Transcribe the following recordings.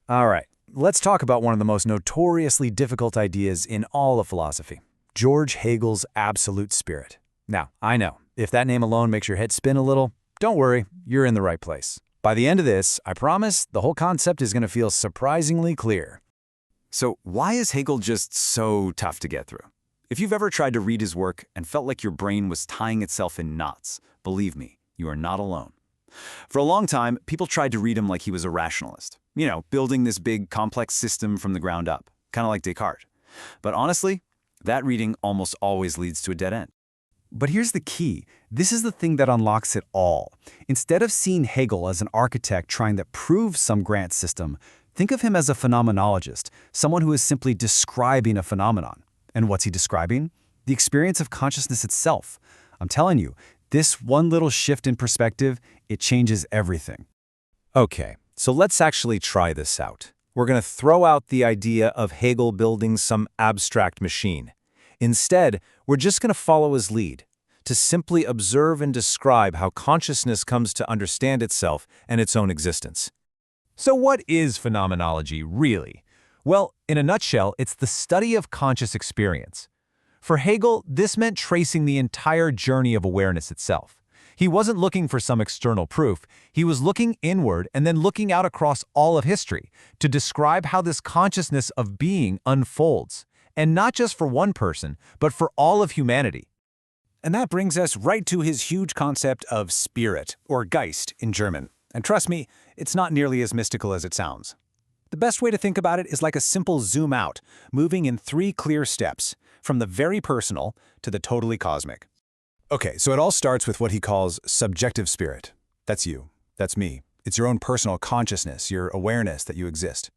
All right, let's talk about one of the most notoriously difficult ideas in all of philosophy, George Hegel's absolute spirit. Now, I know, if that name alone makes your head spin a little, don't worry, you're in the right place. By the end of this, I promise, the whole concept is going to feel surprisingly clear. So why is Hegel just so tough to get through? If you've ever tried to read his work and felt like your brain was tying itself in knots, believe me, you are not alone. For a long time, people tried to read him like he was a rationalist. You know, building this big, complex system from the ground up, kind of like Descartes. But honestly, that reading almost always leads to a dead end. But here's the key. This is the thing that unlocks it all. Instead of seeing Hegel as an architect trying to prove some grand system, think of him as a phenomenologist, someone who is simply describing a phenomenon. And what's he describing? The experience of consciousness itself. I'm telling you, this one little shift in perspective, it changes everything. Okay, so let's actually try this out. We're going to throw out the idea of Hegel building some abstract machine. Instead, we're just going to follow his lead, to simply observe and describe how consciousness comes to understand itself and its own existence. So what is phenomenology, really? Well, in a nutshell, it's the study of conscious experience. For Hegel, this meant tracing the entire journey of awareness itself. He wasn't looking for some external proof. He was looking inward and then looking out across all of history to describe how this consciousness of being unfolds. And not just for one person, but for all of humanity. And that brings us right to his huge concept of spirit, or Geist in German. And trust me, it's not nearly as mystical as it sounds. The best way to think about it is like a simple zoom out, moving in 3 clear steps, from the very personal to the totally cosmic. Okay, so it all starts with what he calls subjective spirit. That's you. That's me. It's your own personal consciousness, your awareness that you exist.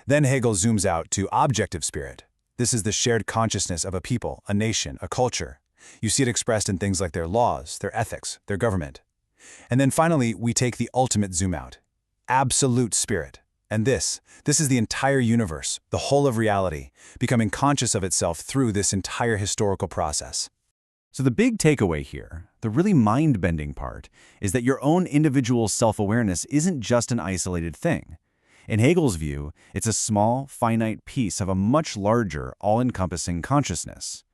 Then Hegel zooms out to objective spirit. This is the shared consciousness of a people, a nation, a culture. You see it expressed in things like their laws, their ethics, their government. And then finally, we take the ultimate zoom out, absolute spirit. And this is the entire universe, the whole of reality, becoming conscious of itself through this entire historical process. So the big takeaway here, the really mind-bending part, is that your own individual self-awareness isn't just an isolated thing. In Hegel's view, it's a small, finite piece of a much larger, all-encompassing consciousness.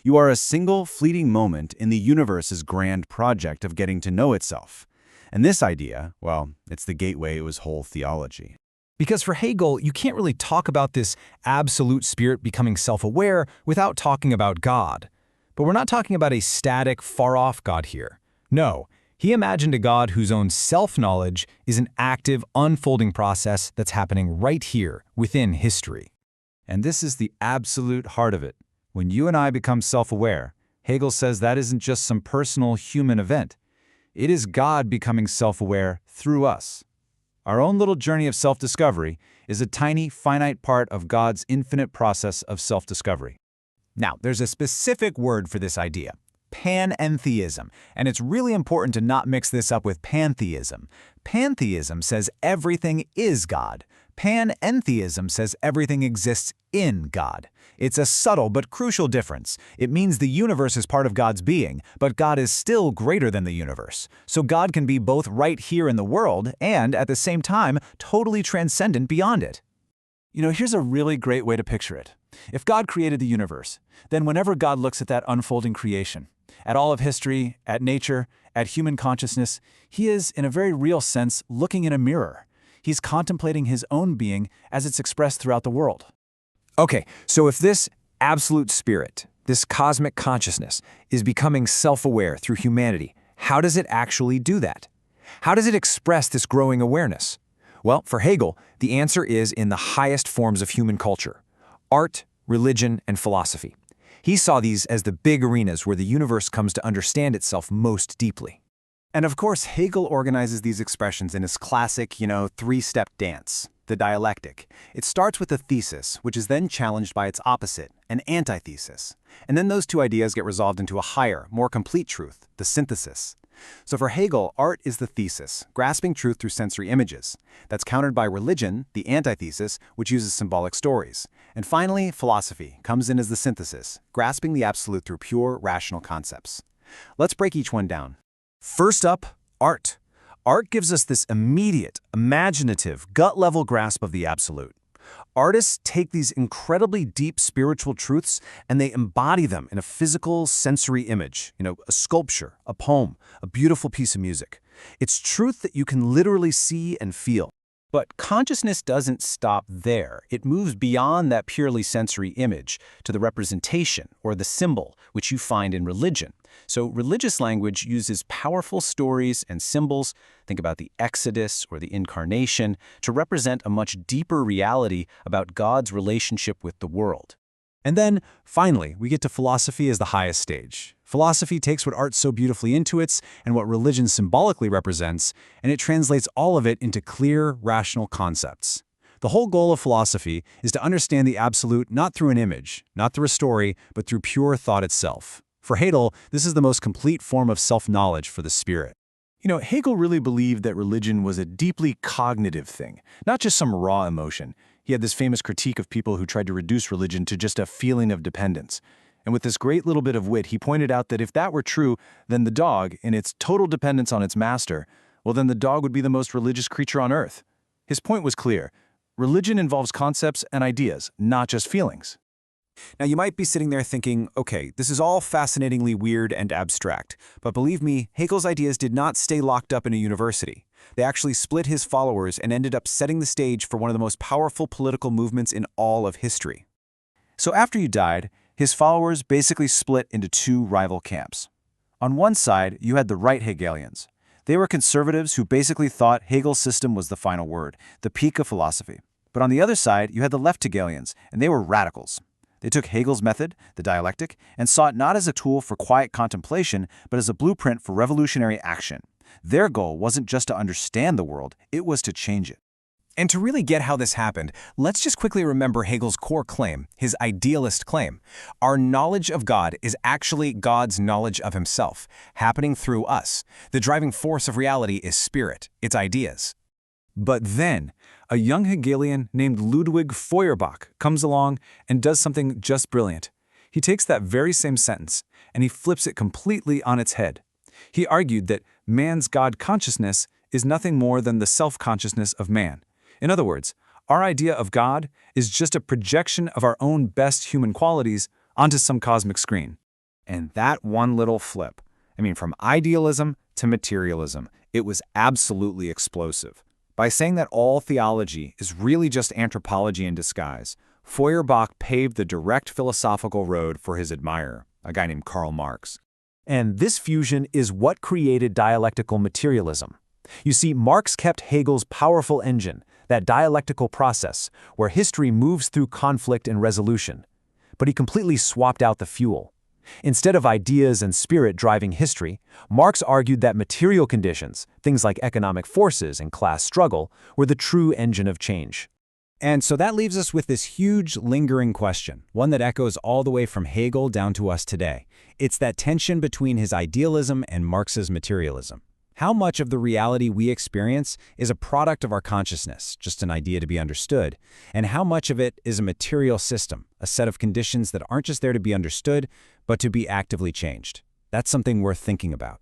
You are a single, fleeting moment in the universe's grand project of getting to know itself. And this idea, well, it's the gateway to his whole theology. Because for Hegel, you can't really talk about this absolute spirit becoming self-aware without talking about God. But we're not talking about a static, far-off God here. No, he imagined a God whose own self-knowledge is an active, unfolding process that's happening right here, within history. And this is the absolute heart of it. When you and I become self-aware, Hegel says that isn't just some personal human event. It is God becoming self-aware through us. Our own little journey of self-discovery is a tiny, finite part of God's infinite process of self-discovery. Now, there's a specific word for this idea, panentheism, and it's really important to not mix this up with pantheism. Pantheism says everything is God. Panentheism says everything exists in God. It's a subtle but crucial difference. It means the universe is part of God's being, but God is still greater than the universe. So God can be both right here in the world and, at the same time, totally transcendent beyond it. You know, here's a really great way to picture it. If God created the universe, then whenever God looks at that unfolding creation, at all of history, at nature, at human consciousness, he is, in a very real sense, looking in a mirror. He's contemplating his own being as it's expressed throughout the world. Okay, so if this absolute spirit, this cosmic consciousness, is becoming self-aware through humanity, how does it actually do that? How does it express this growing awareness? Well, for Hegel, the answer is in the highest forms of human culture: art, religion, and philosophy. He saw these as the big arenas where the universe comes to understand itself most deeply. And of course, Hegel organizes these expressions in his classic, 3-step dance, the dialectic. It starts with a thesis, which is then challenged by its opposite, an antithesis. And then those two ideas get resolved into a higher, more complete truth, the synthesis. So for Hegel, art is the thesis, grasping truth through sensory images. That's countered by religion, the antithesis, which uses symbolic stories. And finally, philosophy comes in as the synthesis, grasping the absolute through pure, rational concepts. Let's break each one down. First up, art. Art gives us this immediate, imaginative, gut-level grasp of the absolute. Artists take these incredibly deep spiritual truths and they embody them in a physical, sensory image, a sculpture, a poem, a beautiful piece of music. It's truth that you can literally see and feel. But consciousness doesn't stop there. It moves beyond that purely sensory image to the representation or the symbol, which you find in religion. So religious language uses powerful stories and symbols, think about the Exodus or the Incarnation, to represent a much deeper reality about God's relationship with the world. And then, finally, we get to philosophy as the highest stage. Philosophy takes what art so beautifully intuits and what religion symbolically represents, and it translates all of it into clear, rational concepts. The whole goal of philosophy is to understand the absolute not through an image, not through a story, but through pure thought itself. For Hegel, this is the most complete form of self-knowledge for the spirit. Hegel really believed that religion was a deeply cognitive thing, not just some raw emotion. He had this famous critique of people who tried to reduce religion to just a feeling of dependence. And with this great little bit of wit, he pointed out that if that were true, then the dog, in its total dependence on its master, well, then the dog would be the most religious creature on earth. His point was clear. Religion involves concepts and ideas, not just feelings. Now, you might be sitting there thinking, okay, this is all fascinatingly weird and abstract, but believe me, Hegel's ideas did not stay locked up in a university. They actually split his followers and ended up setting the stage for one of the most powerful political movements in all of history. So after he died, his followers basically split into two rival camps. On one side, you had the right Hegelians. They were conservatives who basically thought Hegel's system was the final word, the peak of philosophy. But on the other side, you had the left Hegelians, and they were radicals. They took Hegel's method, the dialectic, and saw it not as a tool for quiet contemplation, but as a blueprint for revolutionary action. Their goal wasn't just to understand the world, it was to change it. And to really get how this happened, let's just quickly remember Hegel's core claim, his idealist claim. Our knowledge of God is actually God's knowledge of himself, happening through us. The driving force of reality is spirit, its ideas. But then, a young Hegelian named Ludwig Feuerbach comes along and does something just brilliant. He takes that very same sentence and he flips it completely on its head. He argued that man's God consciousness is nothing more than the self-consciousness of man. In other words, our idea of God is just a projection of our own best human qualities onto some cosmic screen. And that one little flip, from idealism to materialism, it was absolutely explosive. By saying that all theology is really just anthropology in disguise, Feuerbach paved the direct philosophical road for his admirer, a guy named Karl Marx. And this fusion is what created dialectical materialism. You see, Marx kept Hegel's powerful engine, that dialectical process, where history moves through conflict and resolution. But he completely swapped out the fuel. Instead of ideas and spirit driving history, Marx argued that material conditions, things like economic forces and class struggle, were the true engine of change. And so that leaves us with this huge, lingering question, one that echoes all the way from Hegel down to us today. It's that tension between his idealism and Marx's materialism. How much of the reality we experience is a product of our consciousness, just an idea to be understood, and how much of it is a material system, a set of conditions that aren't just there to be understood, but to be actively changed? That's something worth thinking about.